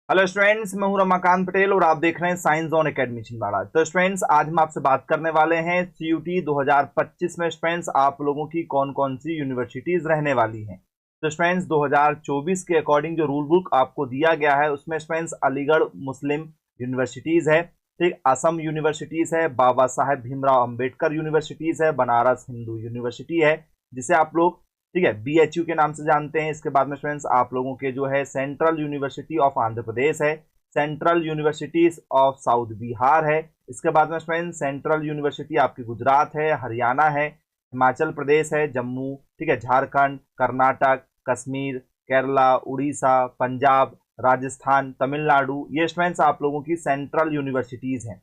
Hello students, मैं हूं रमाकांत पटेल और आप देख रहे हैं साइंस जोन एकेडमी छिंदवाड़ा। तो स्टूडेंट्स, आज हम आपसे बात करने वाले हैं सीयूटी 2025 में स्टूडेंट्स आप लोगों की कौन कौन सी यूनिवर्सिटीज रहने वाली हैं। तो स्टूडेंट्स 2024 के अकॉर्डिंग जो रूल बुक आपको दिया गया है उसमें स्टूडेंट्स अलीगढ़ मुस्लिम यूनिवर्सिटीज है, ठीक, असम यूनिवर्सिटीज है, बाबा साहेब भीमराव अंबेडकर यूनिवर्सिटीज है, बनारस हिंदू यूनिवर्सिटी है जिसे आप लोग, ठीक है, बीएचयू के नाम से जानते हैं। इसके बाद में स्टूडेंट्स आप लोगों के जो है central university of Andhra Pradesh है, central universities of south Bihar है। इसके बाद में स्टूडेंट्स सेंट्रल यूनिवर्सिटी आपकी गुजरात है, हरियाणा है, हिमाचल प्रदेश है, जम्मू, ठीक है, झारखंड, कर्नाटक, कश्मीर, केरला, उड़ीसा, पंजाब, राजस्थान, तमिलनाडु, ये स्टूडेंट्स आप लोगों की सेंट्रल यूनिवर्सिटीज हैं।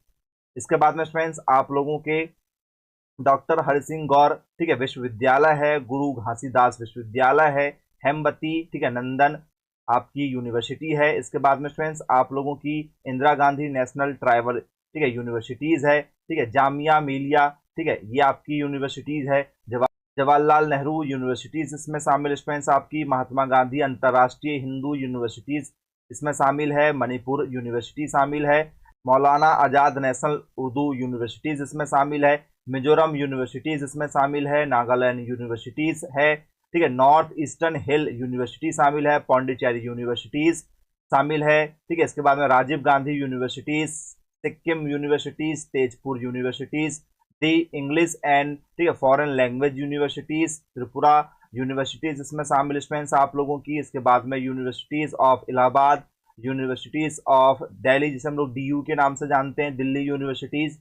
इसके बाद में स्टूडेंट्स आप लोगों के डॉक्टर हरिसिंह गौर, ठीक है, विश्वविद्यालय है, गुरु घासीदास विश्वविद्यालय है, हेमवती, ठीक है, नंदन आपकी यूनिवर्सिटी है। इसके बाद में स्टूडेंट्स आप लोगों की इंदिरा गांधी नेशनल ट्राइबल, ठीक है, यूनिवर्सिटीज है, ठीक है, जामिया मिलिया, ठीक है, ये आपकी यूनिवर्सिटीज है। जवाहरलाल नेहरू यूनिवर्सिटीज इसमें शामिल स्टूडेंट्स आपकी, महात्मा गांधी अंतर्राष्ट्रीय हिंदू यूनिवर्सिटीज इसमें शामिल है, मणिपुर यूनिवर्सिटी शामिल है, मौलाना आजाद नेशनल उर्दू यूनिवर्सिटीज इसमें शामिल है, मिजोरम यूनिवर्सिटीज इसमें शामिल है, नागालैंड यूनिवर्सिटीज है, ठीक है, नॉर्थ ईस्टर्न हिल यूनिवर्सिटी शामिल है, पौंडीचेरी यूनिवर्सिटीज शामिल है, ठीक है। इसके बाद में Rajiv Gandhi universities, Sikkim universities, Tezpur universities, the English and, ठीक है, foreign language universities, Tripura universities इसमें शामिल स्टूडेंट्स आप लोगों की। इसके बाद में universities of Allahabad, universities of Delhi जिसे हम लोग डीयू के नाम से जानते हैं, दिल्ली यूनिवर्सिटीज,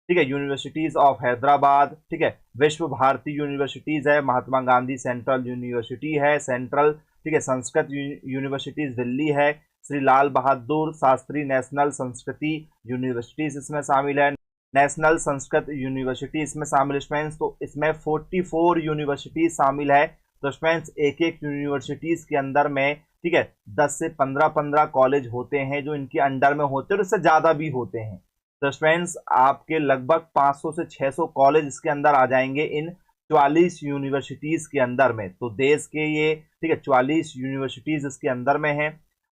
ठीक है, यूनिवर्सिटीज ऑफ हैदराबाद, ठीक है, विश्व भारती यूनिवर्सिटीज है, महात्मा गांधी सेंट्रल यूनिवर्सिटी है, सेंट्रल, ठीक है, संस्कृत यूनिवर्सिटीज दिल्ली है, श्री लाल बहादुर शास्त्री नेशनल संस्कृति यूनिवर्सिटीज इसमें शामिल है, नेशनल संस्कृत यूनिवर्सिटी इसमें शामिल स्टूडेंट्स। तो इसमें 44 यूनिवर्सिटीज शामिल है। तो स्टूडेंट्स एक एक यूनिवर्सिटीज के अंदर में, ठीक है, 10 से 15 कॉलेज होते हैं जो इनके अंडर में होते हैं और इससे ज्यादा भी होते हैं। तो स्टूडेंट्स आपके लगभग 500 से 600 कॉलेज इसके अंदर आ जाएंगे इन 44 यूनिवर्सिटीज के अंदर में। तो देश के ये, ठीक है, 44 यूनिवर्सिटीज इसके अंदर में है।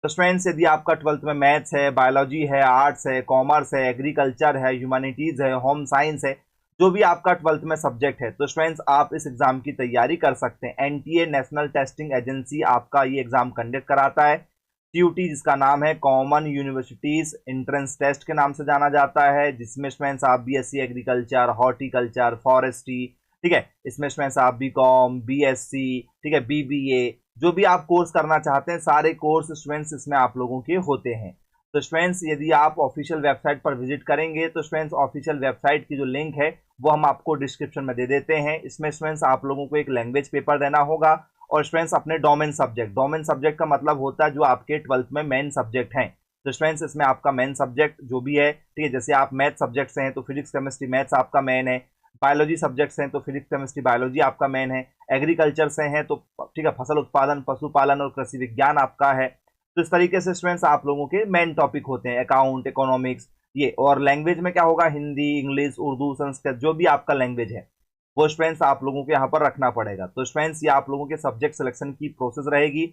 तो स्टूडेंट्स यदि आपका 12th में मैथ्स है, बायोलॉजी है, आर्ट्स है, कॉमर्स है, एग्रीकल्चर है, ह्यूमैनिटीज है, होम साइंस है, जो भी आपका 12th में सब्जेक्ट है, तो स्टूडेंट्स आप इस एग्जाम की तैयारी कर सकते हैं। एनटीए नेशनल टेस्टिंग एजेंसी आपका ये एग्जाम कंडक्ट कराता है। सीयूटी जिसका नाम है कॉमन यूनिवर्सिटीज एंट्रेंस टेस्ट के नाम से जाना जाता है, जिसमें स्टूडेंट्स आप बीएससी एग्रीकल्चर, हॉर्टिकल्चर, फॉरेस्ट्री, ठीक है, इसमें स्टूडेंट्स आप बीकॉम, बीएससी, ठीक है, बीबीए, जो भी आप कोर्स करना चाहते हैं सारे कोर्स स्टूडेंट्स इसमें आप लोगों के होते हैं। तो स्टूडेंट्स यदि आप ऑफिशियल वेबसाइट पर विजिट करेंगे तो स्टूडेंट्स ऑफिशियल वेबसाइट की जो लिंक है वो हम आपको डिस्क्रिप्शन में दे देते हैं। इसमें स्टूडेंट्स आप लोगों को एक लैंग्वेज पेपर देना होगा और स्टूडेंट्स अपने डोमेन सब्जेक्ट का मतलब होता है जो आपके 12th में मेन सब्जेक्ट हैं। तो स्टूडेंट्स इसमें आपका मेन सब्जेक्ट जो भी है, ठीक है, जैसे आप मैथ सब्जेक्ट से हैं तो फिजिक्स केमिस्ट्री मैथ्स आपका मेन है, बायोलॉजी सब्जेक्ट से हैं तो फिजिक्स केमिस्ट्री बायोलॉजी आपका मेन है, एग्रीकल्चर से हैं तो, ठीक है, फसल उत्पादन, पशुपालन और कृषि विज्ञान आपका है। तो इस तरीके से स्टूडेंट्स आप लोगों के मेन टॉपिक होते हैं, अकाउंट, इकोनॉमिक्स, ये। और लैंग्वेज में क्या होगा, हिंदी, इंग्लिश, उर्दू, संस्कृत, जो भी आपका लैंग्वेज है वो स्टूडेंट्स आप लोगों को यहाँ पर रखना पड़ेगा। तो स्टूडेंट्स ये आप लोगों के सब्जेक्ट सिलेक्शन की प्रोसेस रहेगी।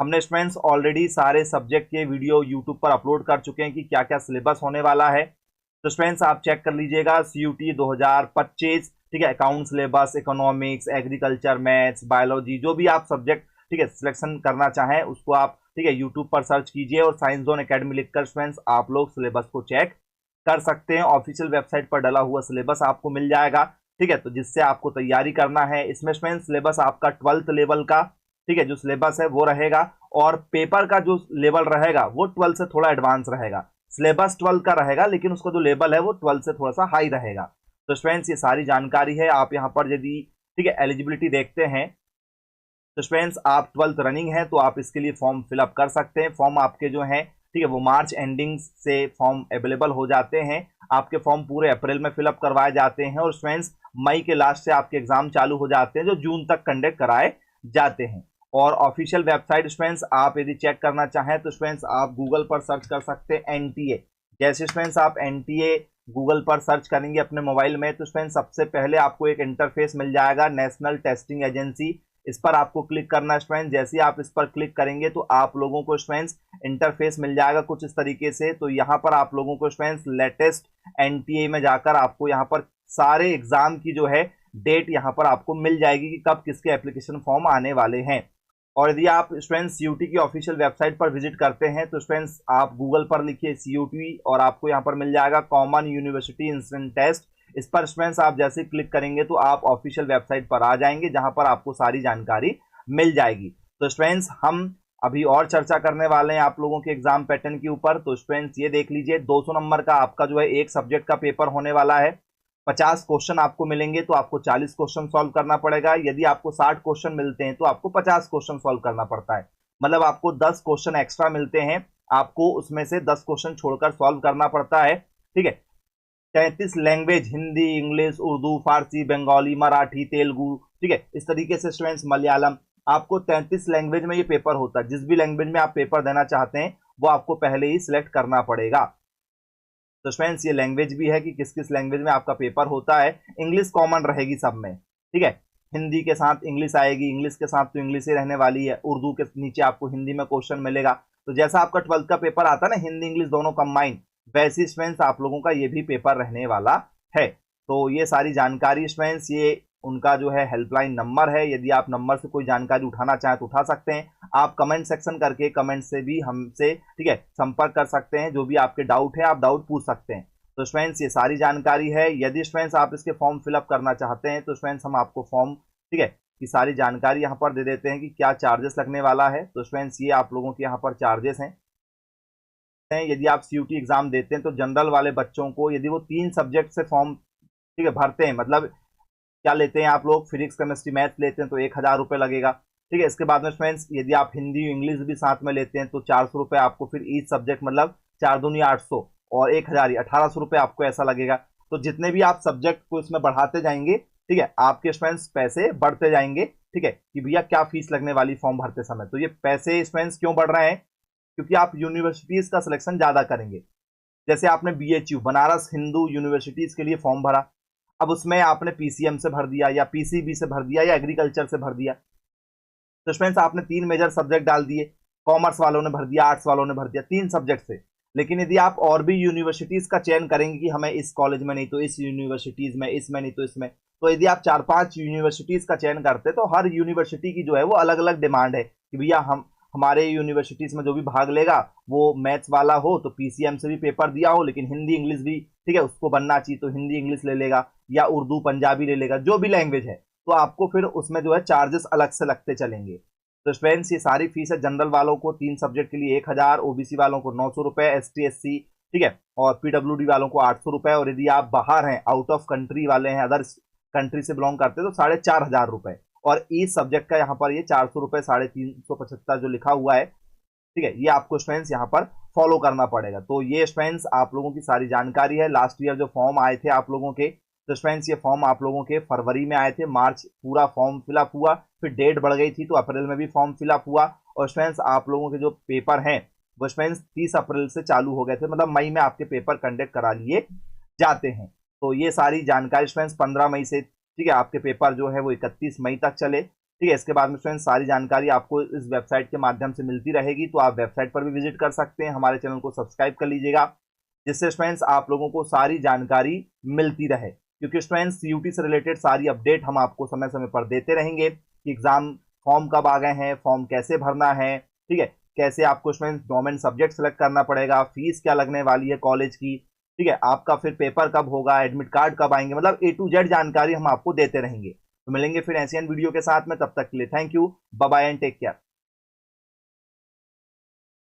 हमने स्टूडेंट्स ऑलरेडी सारे सब्जेक्ट के वीडियो यूट्यूब पर अपलोड कर चुके हैं कि क्या क्या सिलेबस होने वाला है। तो स्टूडेंट्स आप चेक कर लीजिएगा सीयूटी 2025, ठीक है, account syllabus, economics, agriculture, maths, biology, जो भी आप सब्जेक्ट, ठीक है, सिलेक्शन करना चाहें उसको आप, ठीक है, यूट्यूब पर सर्च कीजिए और साइंस जोन एकेडमी लिखकर स्टूडेंट्स आप लोग सिलेबस को चेक कर सकते हैं। ऑफिशियल वेबसाइट पर डला हुआ सिलेबस आपको मिल जाएगा, ठीक है, तो जिससे आपको तैयारी करना है। इसमें स्टूडेंट्स सिलेबस आपका 12th लेवल का, ठीक है, जो सिलेबस है वो रहेगा और पेपर का जो लेवल रहेगा वो 12th से थोड़ा एडवांस रहेगा। सिलेबस 12th का रहेगा लेकिन उसका जो लेवल है वो 12th से थोड़ा सा हाई रहेगा। तो स्टूडेंट्स ये सारी जानकारी है। आप यहाँ पर यदि, ठीक है, एलिजिबिलिटी देखते हैं तो स्टूडेंट्स आप 12th रनिंग है तो आप इसके लिए फॉर्म फिलअप कर सकते हैं। फॉर्म आपके जो हैं, ठीक है, वो मार्च एंडिंग से फॉर्म अवेलेबल हो जाते हैं। आपके फॉर्म पूरे अप्रैल में फिलअप करवाए जाते हैं और स्टूडेंट्स मई के लास्ट से आपके एग्जाम चालू हो जाते हैं जो जून तक कंडक्ट कराए जाते हैं। और ऑफिशियल वेबसाइट स्टूडेंट्स आप यदि चेक करना चाहें तो स्टूडेंट्स आप गूगल पर सर्च कर सकते हैं एनटीए। जैसे स्टूडेंट्स आप एनटीए गूगल पर सर्च करेंगे अपने मोबाइल में तो स्टूडेंट्स सबसे पहले आपको एक इंटरफेस मिल जाएगा, नेशनल टेस्टिंग एजेंसी इस पर आपको क्लिक करना है स्टूडेंट्स। जैसे ही आप इस पर क्लिक करेंगे तो आप लोगों को स्टूडेंट्स इंटरफेस मिल जाएगा कुछ इस तरीके से। तो यहाँ पर आप लोगों को स्टूडेंट्स लेटेस्ट एनटीए में जाकर आपको यहाँ पर सारे एग्जाम की जो है डेट यहाँ पर आपको मिल जाएगी कि कब किसके एप्लीकेशन फॉर्म आने वाले हैं। और यदि आप स्टूडेंट्स सीयूटी की ऑफिशियल वेबसाइट पर विजिट करते हैं तो स्टूडेंट्स आप गूगल पर लिखिए सीयूटी और आपको यहाँ पर मिल जाएगा कॉमन यूनिवर्सिटी इंस्टेंट टेस्ट। इस पर स्टूडेंट्स आप जैसे क्लिक करेंगे तो आप ऑफिशियल वेबसाइट पर आ जाएंगे जहां पर आपको सारी जानकारी मिल जाएगी। तो स्टूडेंट्स हम अभी और चर्चा करने वाले हैं आप लोगों के एग्जाम पैटर्न के ऊपर। तो स्टूडेंट्स ये देख लीजिए 200 नंबर का आपका जो है एक सब्जेक्ट का पेपर होने वाला है। 50 क्वेश्चन आपको मिलेंगे तो आपको 40 क्वेश्चन सॉल्व करना पड़ेगा। यदि आपको 60 क्वेश्चन मिलते हैं तो आपको 50 क्वेश्चन सॉल्व करना पड़ता है। मतलब आपको 10 क्वेश्चन एक्स्ट्रा मिलते हैं, आपको उसमें से 10 क्वेश्चन छोड़कर सॉल्व करना पड़ता है। ठीक है। 33 लैंग्वेज, हिंदी, इंग्लिश, उर्दू, फारसी, बंगाली, मराठी, तेलुगु, ठीक है, इस तरीके से स्टूडेंट्स मलयालम, आपको 33 लैंग्वेज में ये पेपर होता है। जिस भी लैंग्वेज में आप पेपर देना चाहते हैं वो आपको पहले ही सिलेक्ट करना पड़ेगा। तो स्टूडेंट्स ये लैंग्वेज भी है कि किस किस लैंग्वेज में आपका पेपर होता है। इंग्लिश कॉमन रहेगी सब में, ठीक है। हिंदी के साथ इंग्लिश आएगी, इंग्लिश के साथ तो इंग्लिश ही रहने वाली है। उर्दू के नीचे आपको हिंदी में क्वेश्चन मिलेगा। तो जैसा आपका 12th का पेपर आता है ना हिंदी इंग्लिश दोनों कंबाइन, वैसे स्टूडेंट्स आप लोगों का ये भी पेपर रहने वाला है। तो ये सारी जानकारी स्टूडेंट्स ये उनका जो है हेल्पलाइन नंबर है। यदि आप नंबर से कोई जानकारी उठाना चाहें तो उठा सकते हैं। आप कमेंट सेक्शन करके कमेंट से भी हमसे, ठीक है, संपर्क कर सकते हैं। जो भी आपके डाउट है आप डाउट पूछ सकते हैं। तो स्टूडेंट्स ये सारी जानकारी है। यदि स्टूडेंट्स आप इसके फॉर्म फिलअप करना चाहते हैं तो स्टूडेंट्स हम आपको फॉर्म, ठीक है, की सारी जानकारी यहाँ पर दे देते हैं कि क्या चार्जेस लगने वाला है। तो स्टूडेंट्स ये आप लोगों के यहाँ पर चार्जेस हैं। यदि आप सीयूटी एग्जाम देते हैं तो जनरल वाले बच्चों को यदि वो 3 सब्जेक्ट से फॉर्म, ठीक है, भरते हैं, मतलब क्या लेते हैं आप लोग, फिजिक्स केमिस्ट्री मैथ लेते हैं तो 1000 रुपये लगेगा। ठीक है। इसके बाद में फ्रेंड्स यदि आप हिंदी इंग्लिश भी साथ में लेते हैं तो 400 रुपये आपको फिर ईच सब्जेक्ट, मतलब 4 दूनी 800 और 1000 1800 रुपये आपको ऐसा लगेगा। तो जितने भी आप सब्जेक्ट को इसमें बढ़ाते जाएंगे, ठीक है, आपके स्टूडेंट्स पैसे बढ़ते जाएंगे। ठीक है, कि भैया क्या फीस लगने वाली फॉर्म भरते समय। तो ये पैसे स्टूडेंट्स क्यों बढ़ रहे हैं, क्योंकि आप यूनिवर्सिटीज का सिलेक्शन ज्यादा करेंगे। जैसे आपने बीएचयू बनारस हिंदू यूनिवर्सिटीज के लिए फॉर्म भरा, अब उसमें आपने पीसीएम से भर दिया या पीसीबी से भर दिया या एग्रीकल्चर से भर दिया। तो स्टूडेंट्स आपने 3 मेजर सब्जेक्ट डाल दिए, कॉमर्स वालों ने भर दिया, आर्ट्स वालों ने भर दिया, 3 सब्जेक्ट से। लेकिन यदि आप और भी यूनिवर्सिटीज का चयन करेंगे कि हमें इस कॉलेज में नहीं तो इस यूनिवर्सिटीज में, इसमें नहीं तो इसमें, तो यदि आप 4-5 यूनिवर्सिटीज का चयन करते तो हर यूनिवर्सिटी की जो है वो अलग अलग डिमांड है कि भैया हमारे यूनिवर्सिटीज में जो भी भाग लेगा वो मैथ्स वाला हो तो पीसीएम से भी पेपर दिया हो, लेकिन हिंदी इंग्लिश भी, ठीक है, उसको बनना चाहिए तो हिंदी इंग्लिश ले लेगा या उर्दू पंजाबी ले लेगा, जो भी लैंग्वेज है। तो आपको फिर उसमें जो है चार्जेस अलग से लगते चलेंगे। तो स्टूडेंट्स ये सारी फीस है। जनरल वालों को 3 सब्जेक्ट के लिए 1000, ओबीसी वालों को 900 रुपए, एसटी एससी, ठीक है, और पीडब्ल्यूडी वालों को 800 रुपए, और यदि आप बाहर हैं, आउट ऑफ कंट्री वाले हैं, अदर कंट्री से बिलोंग करते हैं तो 4500 रुपए। और इस सब्जेक्ट का यहाँ पर ये 400 रुपए 375 जो लिखा हुआ है, ठीक है, ये आपको स्टूडेंट्स यहाँ पर फॉलो करना पड़ेगा। तो ये स्टूडेंट्स आप लोगों की सारी जानकारी है। लास्ट ईयर जो फॉर्म आए थे आप लोगों के, तो स्टूडेंट्स ये फॉर्म आप लोगों के फरवरी में आए थे, मार्च पूरा फॉर्म फिलअप हुआ, फिर डेट बढ़ गई थी तो अप्रैल में भी फॉर्म फिलअप हुआ। और स्टूडेंट्स आप लोगों के जो पेपर हैं वो स्टूडेंट्स 30 अप्रैल से चालू हो गए थे, मतलब मई में आपके पेपर कंडक्ट करा लिए जाते हैं। तो ये सारी जानकारी स्टूडेंट्स 15 मई से, ठीक है, आपके पेपर जो है वो 31 मई तक चले। ठीक है। इसके बाद में स्टूडेंट्स सारी जानकारी आपको इस वेबसाइट के माध्यम से मिलती रहेगी। तो आप वेबसाइट पर भी विजिट कर सकते हैं, हमारे चैनल को सब्सक्राइब कर लीजिएगा, जिससे स्टूडेंट्स आप लोगों को सारी जानकारी मिलती रहे। क्योंकि स्टूडेंट्स सीयूटी से रिलेटेड सारी अपडेट हम आपको समय समय पर देते रहेंगे कि एग्जाम फॉर्म कब आ गए हैं, फॉर्म कैसे भरना है, ठीक है, कैसे आपको स्टूडेंट्स गवर्नमेंट सब्जेक्ट सेलेक्ट करना पड़ेगा, फीस क्या लगने वाली है कॉलेज की, ठीक है, आपका फिर पेपर कब होगा, एडमिट कार्ड कब आएंगे, मतलब A to Z जानकारी हम आपको देते रहेंगे। तो मिलेंगे फिर ऐसी वीडियो के साथ में, तब तक के लिए thank you, bye bye and take care.